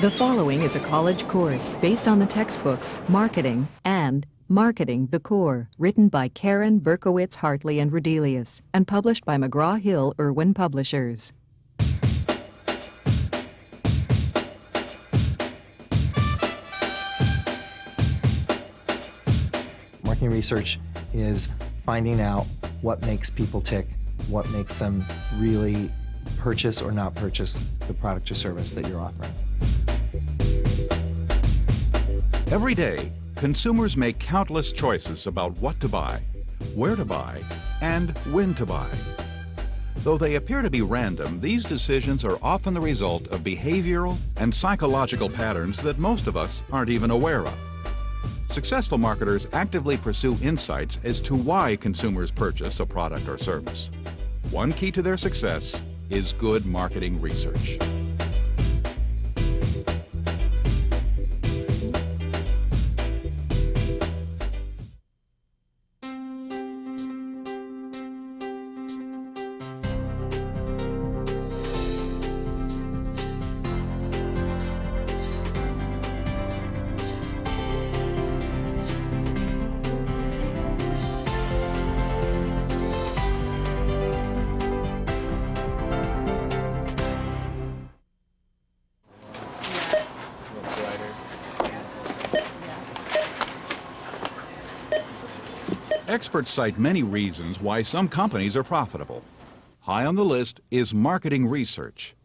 The following is a college course based on the textbooks Marketing and Marketing the Core, written by Karen Berkowitz Hartley and Rodelius, and published by McGraw-Hill Irwin Publishers. Marketing research is finding out what makes people tick, what makes them really purchase or not purchase the product or service that you're offering. Every day, consumers make countless choices about what to buy, where to buy, and when to buy. Though they appear to be random, these decisions are often the result of behavioral and psychological patterns that most of us aren't even aware of. Successful marketers actively pursue insights as to why consumers purchase a product or service. One key to their success is good marketing research. Experts cite many reasons why some companies are profitable. High on the list is marketing research,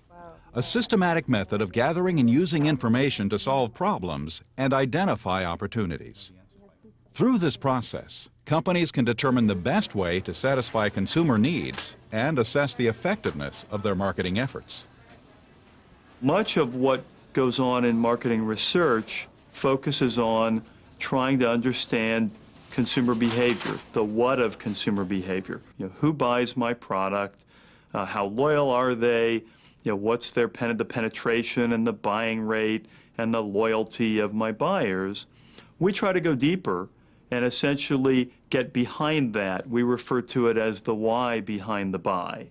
a systematic method of gathering and using information to solve problems and identify opportunities. Through this process, companies can determine the best way to satisfy consumer needs and assess the effectiveness of their marketing efforts. Much of what goes on in marketing research focuses on trying to understand consumer behavior, the what of consumer behavior. Who buys my product? How loyal are they? What's their the penetration and the buying rate and the loyalty of my buyers? We try to go deeper and essentially get behind that. We refer to it as the why behind the buy.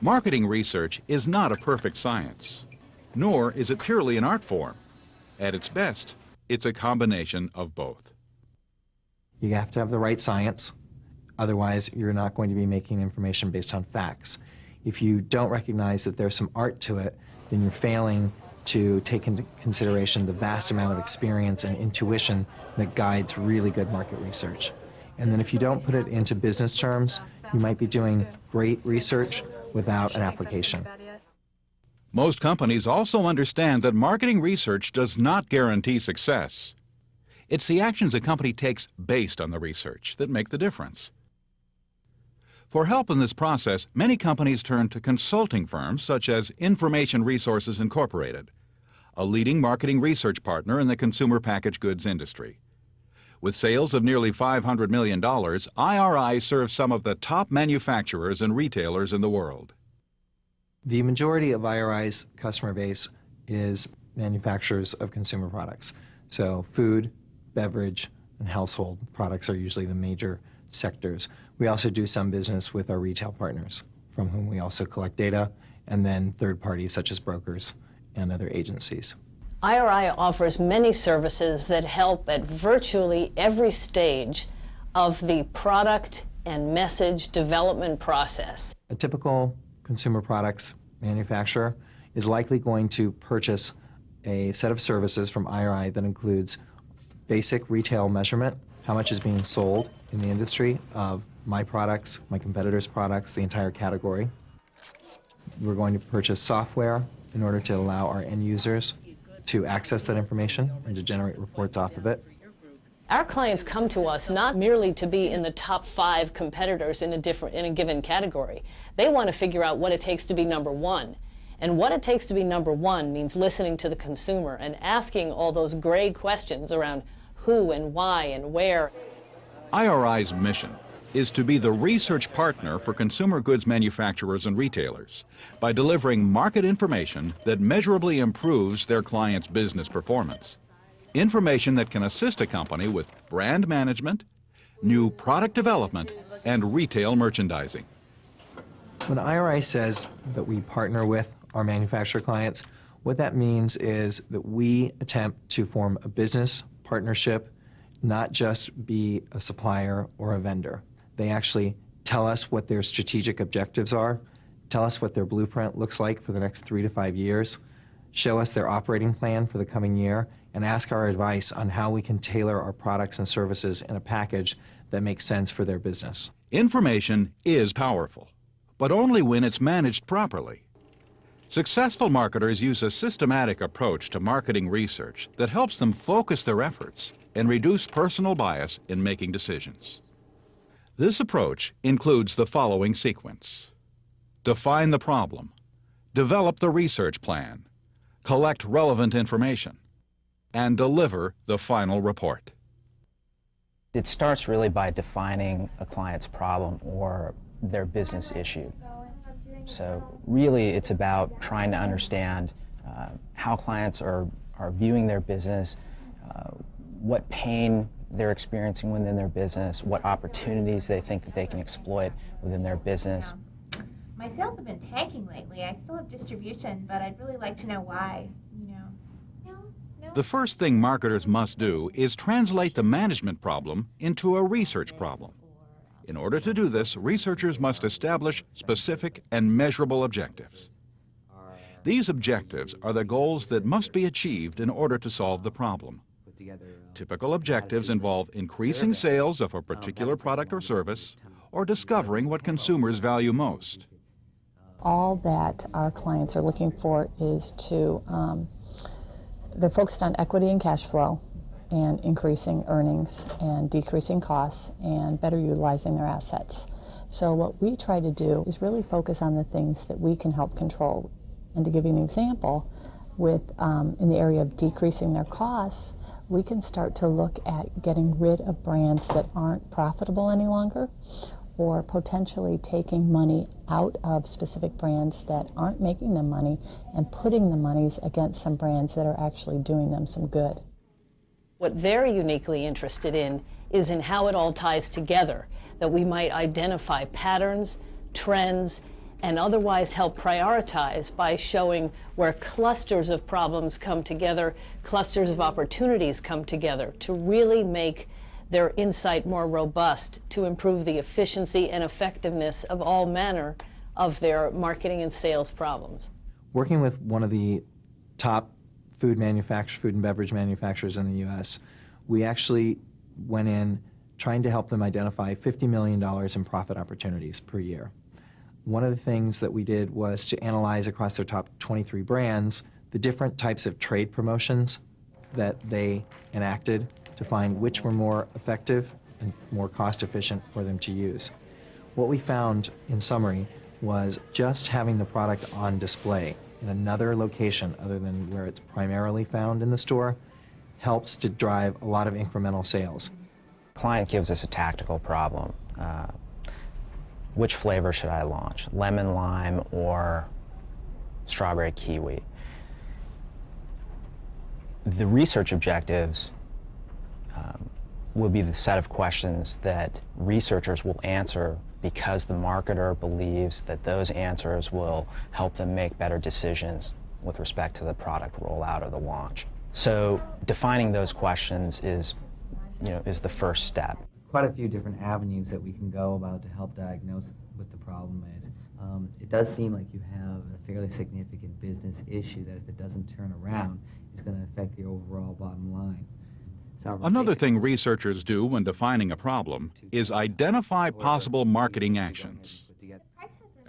Marketing research is not a perfect science, nor is it purely an art form. At its best, it's a combination of both. You have to have the right science, otherwise you're not going to be making information based on facts. If you don't recognize that there's some art to it, then you're failing to take into consideration the vast amount of experience and intuition that guides really good market research. And then if you don't put it into business terms, you might be doing great research without an application. Most companies also understand that marketing research does not guarantee success. It's the actions a company takes based on the research that make the difference. For help in this process, many companies turn to consulting firms such as Information Resources Incorporated, a leading marketing research partner in the consumer packaged goods industry. With sales of nearly $500 million, IRI serves some of the top manufacturers and retailers in the world. The majority of IRI's customer base is manufacturers of consumer products. So food, beverage, and household products are usually the major sectors. We also do some business with our retail partners, from whom we also collect data, and then third parties such as brokers and other agencies. IRI offers many services that help at virtually every stage of the product and message development process. A typical consumer products manufacturer is likely going to purchase a set of services from IRI that includes basic retail measurement, how much is being sold in the industry of my products, my competitors' products, the entire category. We're going to purchase software in order to allow our end users to access that information and to generate reports off of it. Our clients come to us not merely to be in the top 5 competitors in a given category. They want to figure out what it takes to be number one. And what it takes to be number one means listening to the consumer and asking all those gray questions around who and why and where. IRI's mission is to be the research partner for consumer goods manufacturers and retailers by delivering market information that measurably improves their clients' business performance. Information that can assist a company with brand management, new product development, and retail merchandising. When IRI says that we partner with our manufacturer clients, What that means is that we attempt to form a business partnership, not just be a supplier or a vendor. They actually tell us what their strategic objectives are, tell us what their blueprint looks like for the next 3 to 5 years, show us their operating plan for the coming year, and ask our advice on how we can tailor our products and services in a package that makes sense for their business. Information is powerful, but only when it's managed properly. Successful marketers use a systematic approach to marketing research that helps them focus their efforts and reduce personal bias in making decisions. This approach includes the following sequence: define the problem, develop the research plan, collect relevant information, and deliver the final report. It starts really by defining a client's problem or their business issue. So really it's about trying to understand how clients are viewing their business, what pain they're experiencing within their business, what opportunities they think that they can exploit within their business. My sales have been tanking lately. I still have distribution, but I'd really like to know why. The first thing marketers must do is translate the management problem into a research problem. In order to do this, researchers must establish specific and measurable objectives. These objectives are the goals that must be achieved in order to solve the problem. Typical objectives involve increasing sales of a particular product or service, or discovering what consumers value most. All that our clients are looking for is to, they're focused on equity and cash flow, and increasing earnings and decreasing costs and better utilizing their assets. So what we try to do is really focus on the things that we can help control. And to give you an example, with in the area of decreasing their costs, we can start to look at getting rid of brands that aren't profitable any longer, or potentially taking money out of specific brands that aren't making them money and putting the monies against some brands that are actually doing them some good. What they're uniquely interested in is in how it all ties together, that we might identify patterns, trends, and otherwise help prioritize by showing where clusters of problems come together, clusters of opportunities come together to really make their insight more robust, to improve the efficiency and effectiveness of all manner of their marketing and sales problems. Working with one of the top food and beverage manufacturers in the U.S., we actually went in trying to help them identify $50 million in profit opportunities per year. One of the things that we did was to analyze across their top 23 brands the different types of trade promotions that they enacted to find which were more effective and more cost efficient for them to use. What we found, in summary, was just having the product on display in another location other than where it's primarily found in the store helps to drive a lot of incremental sales. Client gives us a tactical problem. Which flavor should I launch? Lemon lime or strawberry kiwi? The research objectives will be the set of questions that researchers will answer because the marketer believes that those answers will help them make better decisions with respect to the product rollout or the launch. So defining those questions is the first step. Quite a few different avenues that we can go about to help diagnose what the problem is. It does seem like you have a fairly significant business issue that if it doesn't turn around, it's going to affect the overall bottom line. Another thing researchers do when defining a problem is identify possible marketing actions.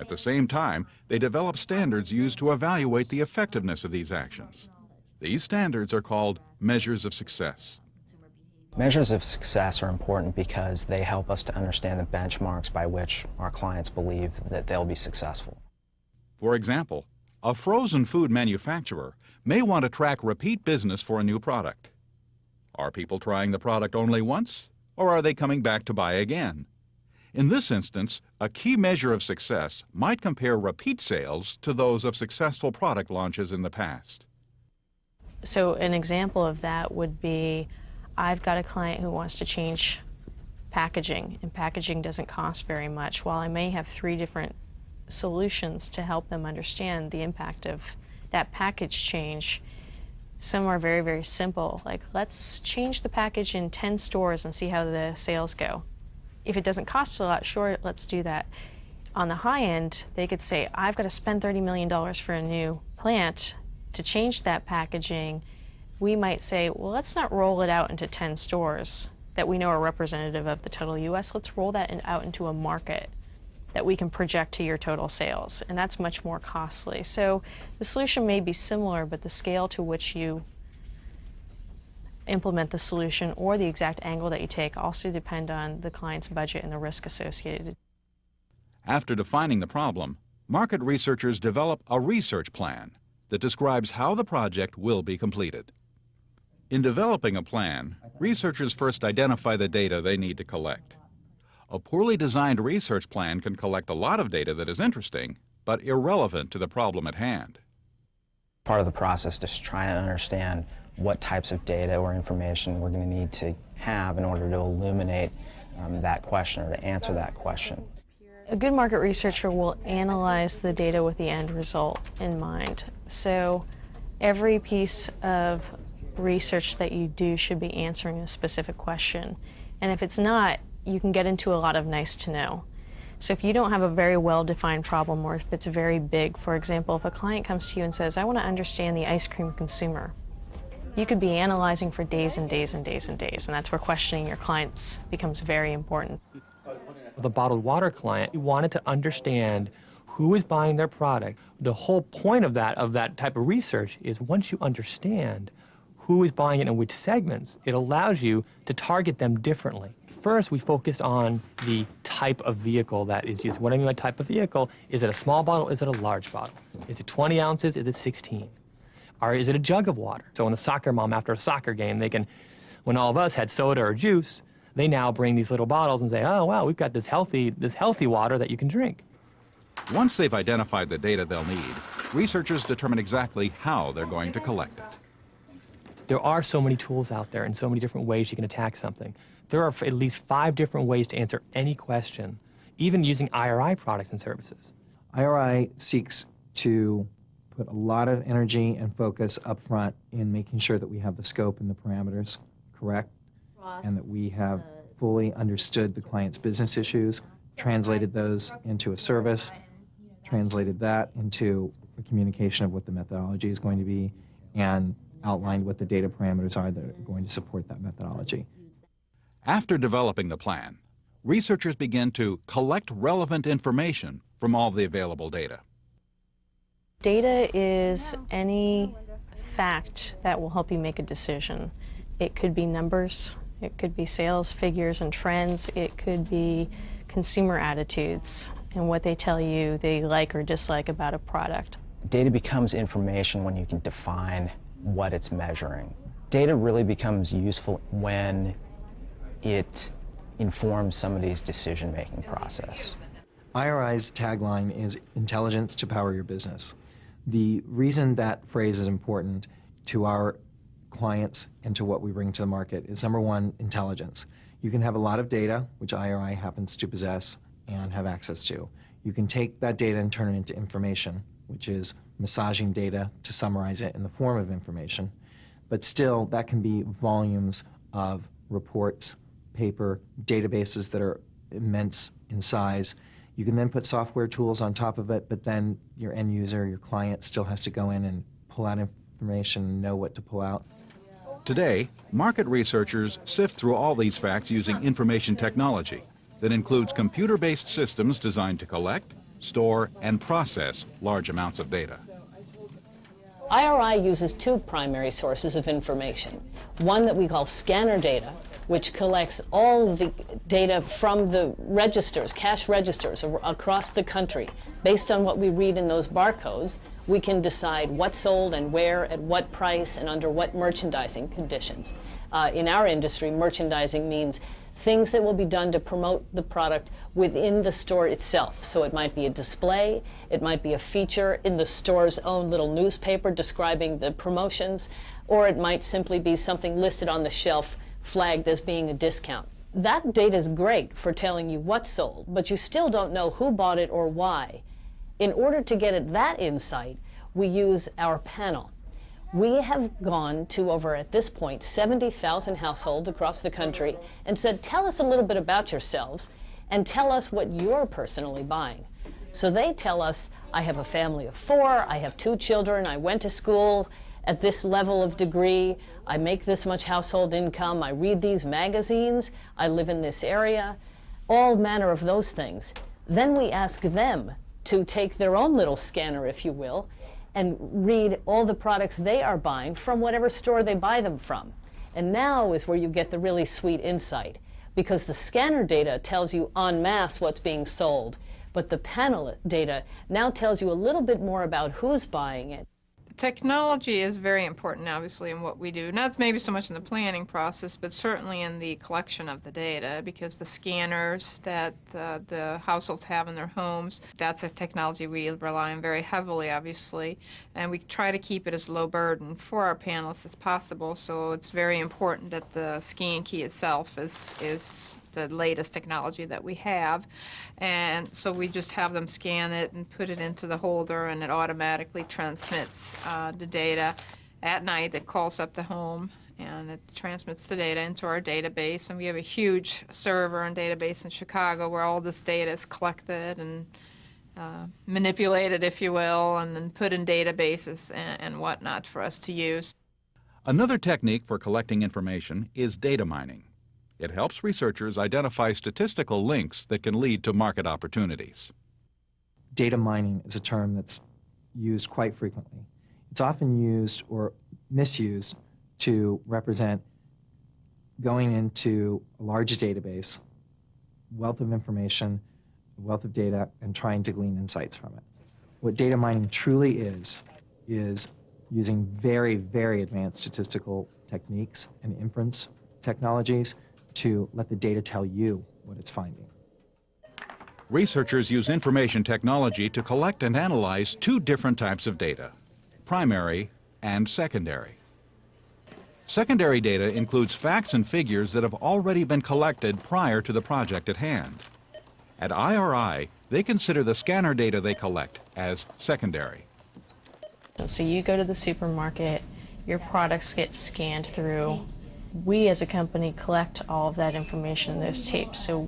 At the same time, they develop standards used to evaluate the effectiveness of these actions. These standards are called measures of success. Measures of success are important because they help us to understand the benchmarks by which our clients believe that they'll be successful. For example, a frozen food manufacturer may want to track repeat business for a new product. Are people trying the product only once, or are they coming back to buy again? In this instance, a key measure of success might compare repeat sales to those of successful product launches in the past. So an example of that would be, I've got a client who wants to change packaging, and packaging doesn't cost very much. While I may have 3 different solutions to help them understand the impact of that package change. Some are very, very simple, like let's change the package in 10 stores and see how the sales go. If it doesn't cost a lot, sure, let's do that. On the high end, they could say, I've got to spend $30 million for a new plant to change that packaging. We might say, well, let's not roll it out into 10 stores that we know are representative of the total US. Let's roll that out into a market that we can project to your total sales, and that's much more costly. So the solution may be similar, but the scale to which you implement the solution or the exact angle that you take also depend on the client's budget and the risk associated. After defining the problem, market researchers develop a research plan that describes how the project will be completed. In developing a plan, researchers first identify the data they need to collect. A poorly designed research plan can collect a lot of data that is interesting, but irrelevant to the problem at hand. Part of the process is trying to understand what types of data or information we're going to need to have in order to illuminate that question or to answer that question. A good market researcher will analyze the data with the end result in mind. So every piece of research that you do should be answering a specific question. And if it's not, you can get into a lot of nice to know. So if you don't have a very well-defined problem, or if it's very big, for example, if a client comes to you and says, I want to understand the ice cream consumer, you could be analyzing for days and days and days and days, and that's where questioning your clients becomes very important. The bottled water client, you wanted to understand who is buying their product. The whole point of that type of research is once you understand who is buying it and which segments, it allows you to target them differently. First, we focused on the type of vehicle that is used. What I mean by type of vehicle, is it a small bottle, is it a large bottle? Is it 20 ounces, is it 16? Or is it a jug of water? So when the soccer mom, after a soccer game, they can, when all of us had soda or juice, they now bring these little bottles and say, oh, wow, we've got this healthy water that you can drink. Once they've identified the data they'll need, researchers determine exactly how they're going to collect it. There are so many tools out there and so many different ways you can attack something. There are at least 5 different ways to answer any question, even using IRI products and services. IRI seeks to put a lot of energy and focus up front in making sure that we have the scope and the parameters correct, and that we have fully understood the client's business issues, translated those into a service, translated that into a communication of what the methodology is going to be, and outlined what the data parameters are that are going to support that methodology. After developing the plan, researchers begin to collect relevant information from all the available data. Data is any fact that will help you make a decision. It could be numbers, it could be sales figures and trends, it could be consumer attitudes and what they tell you they like or dislike about a product. Data becomes information when you can define what it's measuring. Data really becomes useful when it informs somebody's decision-making process. IRI's tagline is intelligence to power your business. The reason that phrase is important to our clients and to what we bring to the market is, number one, intelligence. You can have a lot of data, which IRI happens to possess and have access to. You can take that data and turn it into information, which is massaging data to summarize it in the form of information. But still, that can be volumes of reports, paper, databases that are immense in size. You can then put software tools on top of it, but then your end user, your client, still has to go in and pull out information and know what to pull out. Today, market researchers sift through all these facts using information technology that includes computer-based systems designed to collect, store, and process large amounts of data. IRI uses 2 primary sources of information. One that we call scanner data, which collects all the data from the registers, cash registers across the country. Based on what we read in those barcodes, we can decide what sold and where, at what price, and under what merchandising conditions. In our industry, merchandising means things that will be done to promote the product within the store itself. So it might be a display, it might be a feature in the store's own little newspaper describing the promotions, or it might simply be something listed on the shelf flagged as being a discount. That data is great for telling you what sold, but you still don't know who bought it or why. In order to get at that insight, we use our panel. We have gone to over, at this point, 70,000 households across the country and said, tell us a little bit about yourselves and tell us what you're personally buying. So they tell us, I have a family of 4, I have 2 children, I went to school at this level of degree, I make this much household income, I read these magazines, I live in this area, all manner of those things. Then we ask them to take their own little scanner, if you will, and read all the products they are buying from whatever store they buy them from. And now is where you get the really sweet insight, because the scanner data tells you en masse what's being sold, but the panel data now tells you a little bit more about who's buying it. Technology is very important, obviously, in what we do. Not maybe so much in the planning process, but certainly in the collection of the data, because the scanners that the households have in their homes, that's a technology we rely on very heavily, obviously, and we try to keep it as low burden for our panelists as possible, so it's very important that the scan key itself is the latest technology that we have. And so we just have them scan it and put it into the holder, and it automatically transmits the data at night. It calls up the home and it transmits the data into our database. And we have a huge server and database in Chicago where all this data is collected and manipulated, if you will, and then put in databases and whatnot for us to use. Another technique for collecting information is data mining. It helps researchers identify statistical links that can lead to market opportunities. Data mining is a term that's used quite frequently. It's often used or misused to represent going into a large database, wealth of information, wealth of data, and trying to glean insights from it. What data mining truly is using very, very advanced statistical techniques and inference technologies to let the data tell you what it's finding. Researchers use information technology to collect and analyze 2 different types of data, primary and secondary. Secondary data includes facts and figures that have already been collected prior to the project at hand. At IRI, they consider the scanner data they collect as secondary. So you go to the supermarket, your products get scanned through. We as a company collect all of that information in those tapes. So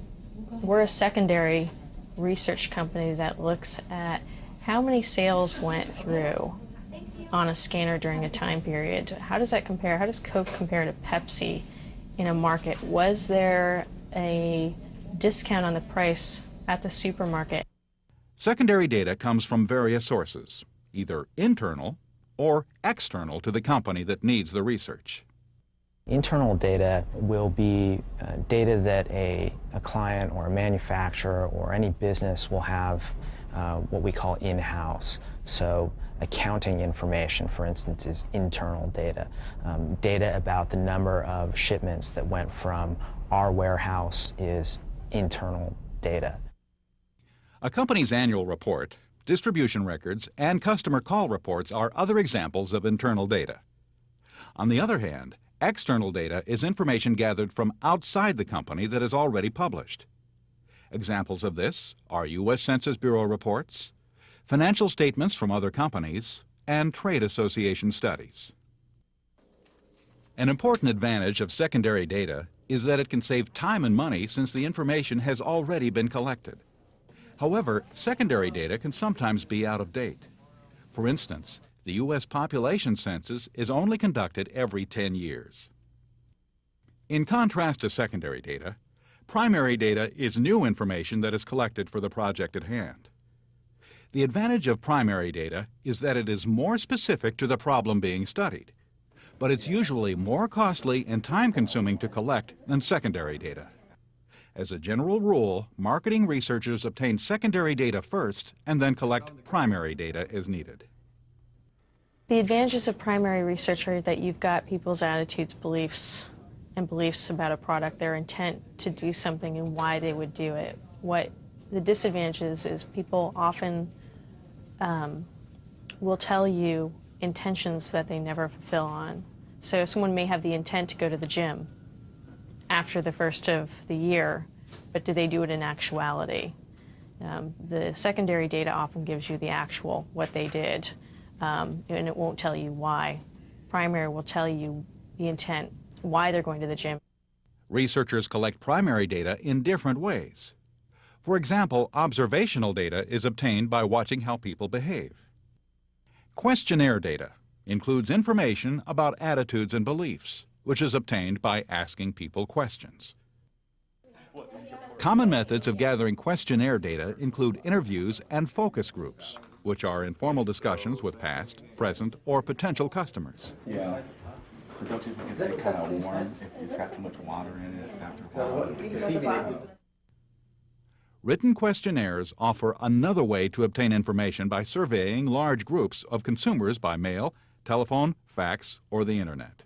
we're a secondary research company that looks at how many sales went through on a scanner during a time period. How does that compare? How does Coke compare to Pepsi in a market? Was there a discount on the price at the supermarket? Secondary data comes from various sources, either internal or external to the company that needs the research. Internal data will be data that a client or a manufacturer or any business will have what we call in-house. So accounting information, for instance, is internal data. Data about the number of shipments that went from our warehouse is internal data. A company's annual report, distribution records, and customer call reports are other examples of internal data. On the other hand, external data is information gathered from outside the company that is already published. Examples of this are U.S. Census Bureau reports, financial statements from other companies, and trade association studies. An important advantage of secondary data is that it can save time and money since the information has already been collected. However, secondary data can sometimes be out of date. For instance, the U.S. population census is only conducted every 10 years. In contrast to secondary data, primary data is new information that is collected for the project at hand. The advantage of primary data is that it is more specific to the problem being studied, but it's usually more costly and time-consuming to collect than secondary data. As a general rule, marketing researchers obtain secondary data first and then collect primary data as needed. The advantages of primary research are that you've got people's attitudes, beliefs about a product, their intent to do something and why they would do it. What the disadvantages is people often will tell you intentions that they never fulfill on. So someone may have the intent to go to the gym after the first of the year, but do they do it in actuality? The secondary data often gives you the actual, what they did. and it won't tell you why. Primary will tell you the intent, why they're going to the gym. Researchers collect primary data in different ways. For example, observational data is obtained by watching how people behave. Questionnaire data includes information about attitudes and beliefs, which is obtained by asking people questions. Common methods of gathering questionnaire data include interviews and focus groups, which are informal discussions with past, present, or potential customers. Yeah. But don't you think it's like kind of warm if it's got so much water in it after a while? Written questionnaires offer another way to obtain information by surveying large groups of consumers by mail, telephone, fax, or the internet.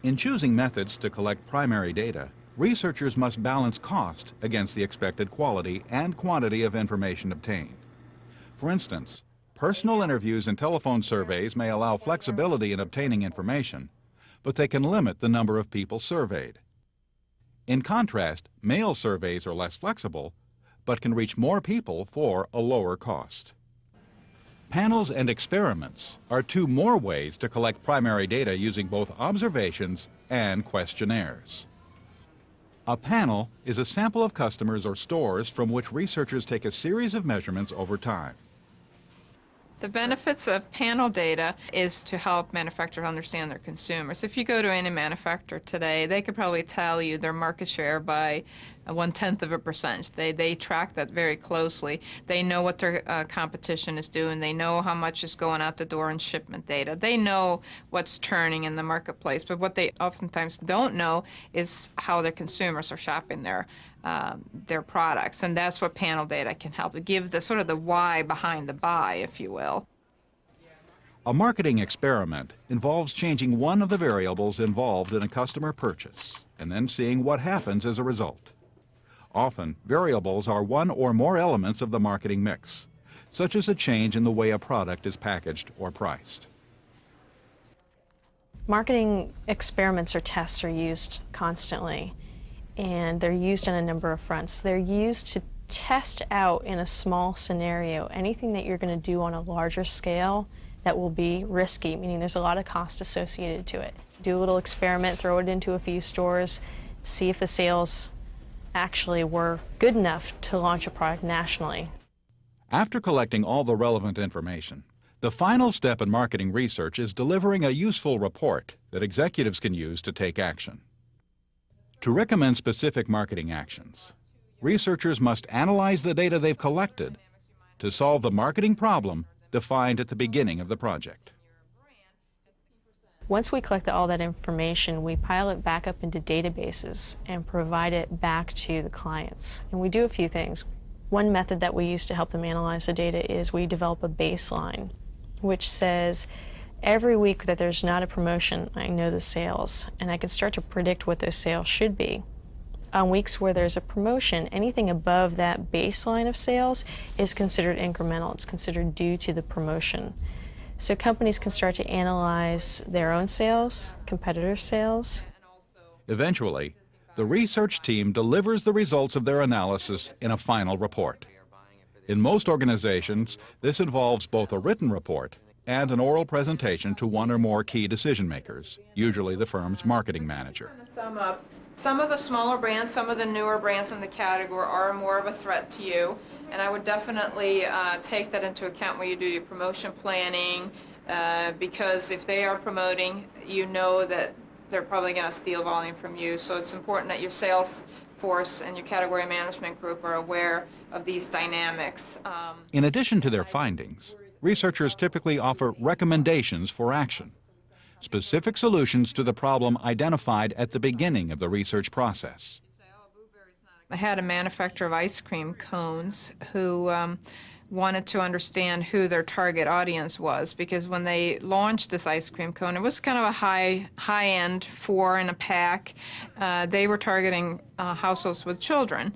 In choosing methods to collect primary data, researchers must balance cost against the expected quality and quantity of information obtained. For instance, personal interviews and telephone surveys may allow flexibility in obtaining information, but they can limit the number of people surveyed. In contrast, mail surveys are less flexible, but can reach more people for a lower cost. Panels and experiments are two more ways to collect primary data using both observations and questionnaires. A panel is a sample of customers or stores from which researchers take a series of measurements over time. The benefits of panel data is to help manufacturers understand their consumers. If you go to any manufacturer today, they could probably tell you their market share by 0.1%. They track that very closely. They know what their competition is doing. They know how much is going out the door in shipment data. They know what's turning in the marketplace. But what they oftentimes don't know is how their consumers are shopping their products, and that's what panel data can help give the sort of the why behind the buy, if you will. A marketing experiment involves changing one of the variables involved in a customer purchase and then seeing what happens as a result. Often, variables are one or more elements of the marketing mix, such as a change in the way a product is packaged or priced. Marketing experiments or tests are used constantly, and they're used on a number of fronts. They're used to test out in a small scenario anything that you're going to do on a larger scale that will be risky, meaning there's a lot of cost associated to it. Do a little experiment, throw it into a few stores, see if the sales actually were good enough to launch a product nationally. After collecting all the relevant information, the final step in marketing research is delivering a useful report that executives can use to take action. To recommend specific marketing actions, researchers must analyze the data they've collected to solve the marketing problem defined at the beginning of the project. Once we collect all that information, we pile it back up into databases and provide it back to the clients. And we do a few things. One method that we use to help them analyze the data is we develop a baseline, which says every week that there's not a promotion, I know the sales, and I can start to predict what those sales should be. On weeks where there's a promotion, anything above that baseline of sales is considered incremental. It's considered due to the promotion. So companies can start to analyze their own sales, competitors' sales. Eventually, the research team delivers the results of their analysis in a final report. In most organizations, this involves both a written report and an oral presentation to one or more key decision makers, usually the firm's marketing manager. To sum up, some of the smaller brands, some of the newer brands in the category are more of a threat to you, and I would definitely take that into account when you do your promotion planning, because if they are promoting, you know that they're probably going to steal volume from you, so it's important that your sales force and your category management group are aware of these dynamics. In addition to their findings, researchers typically offer recommendations for action, specific solutions to the problem identified at the beginning of the research process. I had a manufacturer of ice cream cones who wanted to understand who their target audience was, because when they launched this ice cream cone, it was kind of a high-end 4 in a pack. They were targeting households with children,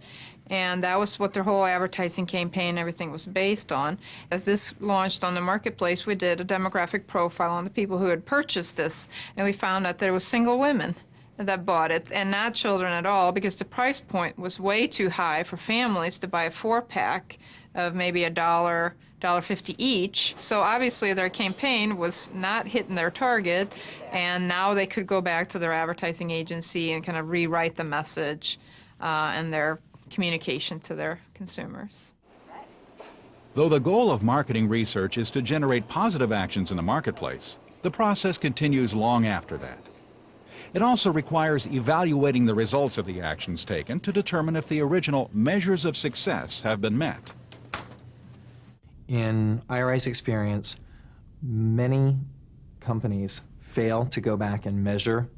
and that was what their whole advertising campaign, everything was based on. As this launched on the marketplace, we did a demographic profile on the people who had purchased this, and we found that there were single women that bought it, and not children at all, because the price point was way too high for families to buy a 4-pack of maybe $1.50 each. So obviously their campaign was not hitting their target, and now they could go back to their advertising agency and kind of rewrite the message and their communication to their consumers. Though the goal of marketing research is to generate positive actions in the marketplace, the process continues long after that. It also requires evaluating the results of the actions taken to determine if the original measures of success have been met. In IRI's experience, many companies fail to go back and measure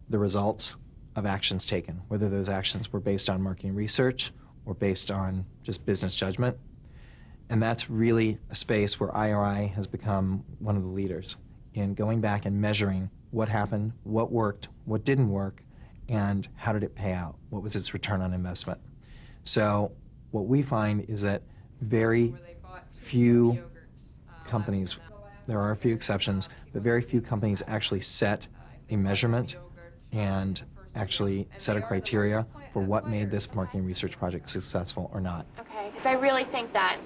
the results of actions taken, whether those actions were based on marketing research or based on just business judgment. And that's really a space where IRI has become one of the leaders in going back and measuring what happened, what worked, what didn't work, and how did it pay out? What was its return on investment? So what we find is that very few companies, there are a few exceptions, but very few companies actually set a measurement and actually set a criteria for what made this marketing research project successful or not. Okay, because I really think that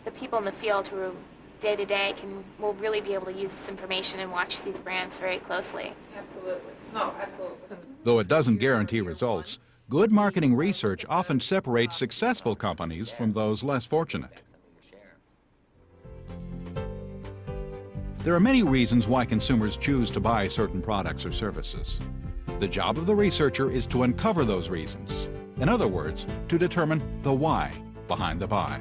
the people in the field who day to day will really be able to use this information and watch these brands very closely. Absolutely. No, absolutely. Though it doesn't guarantee results, good marketing research often separates successful companies from those less fortunate. There are many reasons why consumers choose to buy certain products or services. The job of the researcher is to uncover those reasons. In other words, to determine the why behind the buy.